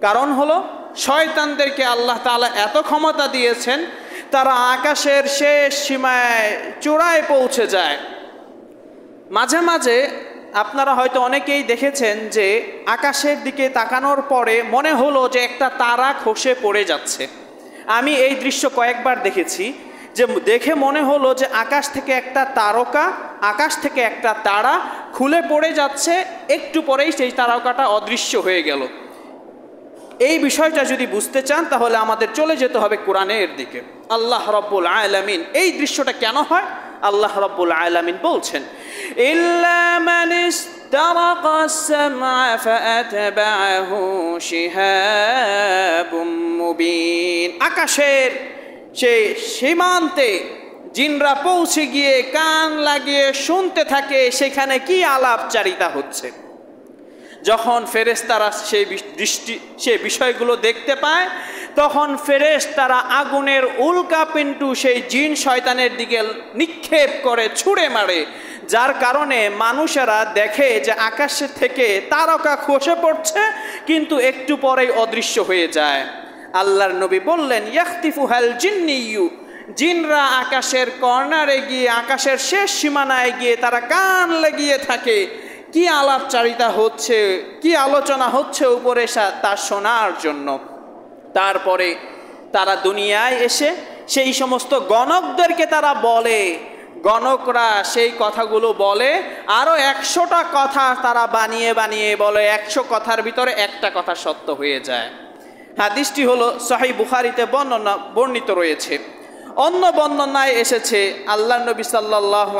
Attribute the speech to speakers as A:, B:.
A: কারণ হলো শয়তানদেরকে আল্লাহ তাআলা এত ক্ষমতা দিয়েছেন, তারা আকাশের শেষ সীমায় চূড়ায় পৌঁছে যায়। মাঝে মাঝে আপনারা হয়তো অনেকেই দেখেছেন যে আকাশের দিকে তাকানোর পরে মনে হলো যে একটা তারা খসে পড়ে যাচ্ছে। আমি এই দৃশ্য কয়েকবার দেখেছি, যে দেখে মনে হলো যে আকাশ থেকে একটা তারকা, আকাশ থেকে একটা তারা খুলে পড়ে যাচ্ছে, একটু পরেই সেই তারকাটা অদৃশ্য হয়ে গেল। এই বিষয়টা যদি বুঝতে চান তাহলে আমাদের চলে যেতে হবে কোরআনের দিকে। আল্লাহ রাব্বুল আলামিন এই দৃশ্যটা কেন হয়, আল্লাহ রাব্বুল আলামিন বলছেন, ইল্লা মান ইসতারাকা আস-সামআ ফাআতবাআহু শিহাবুম মুবিন। আকাশের সেই সীমান্তে জিনরা পৌঁছে গিয়ে কান লাগিয়ে শুনতে থাকে সেখানে কি আলাপচারিতা হচ্ছে। যখন ফেরেশতারা সেই বিষয়গুলো দেখতে পায়, তখন ফেরেশতারা আগুনের উল্কাপিন্ডু সেই জিন শয়তানের দিকে নিক্ষেপ করে, ছুঁড়ে মারে, যার কারণে মানুষেরা দেখে যে আকাশ থেকে তারকা খসে পড়ছে, কিন্তু একটু পরেই অদৃশ্য হয়ে যায়। আল্লাহর নবী বললেন, ইয়াখতিফুহাল জিন্নিয়্যু, জিনরা আকাশের কর্নারে গিয়ে, আকাশের শেষ সীমানায় গিয়ে তারা কান লাগিয়ে থাকে, কি আলাপচারিতা হচ্ছে, কি আলোচনা হচ্ছে উপরে তা শোনার জন্য। তারপরে তারা দুনিয়ায় এসে সেই সমস্ত গণকদেরকে তারা বলে, গণকরা সেই কথাগুলো বলে, আরও 100টা কথা তারা বানিয়ে বানিয়ে বলে, 100 কথার ভিতরে একটা কথা সত্য হয়ে যায়। হাদিসটি হলো সহিহ বুখারীতে বর্ণিত রয়েছে। অন্য বর্ণনায় এসেছে আল্লাহর নবী সাল্লাল্লাহু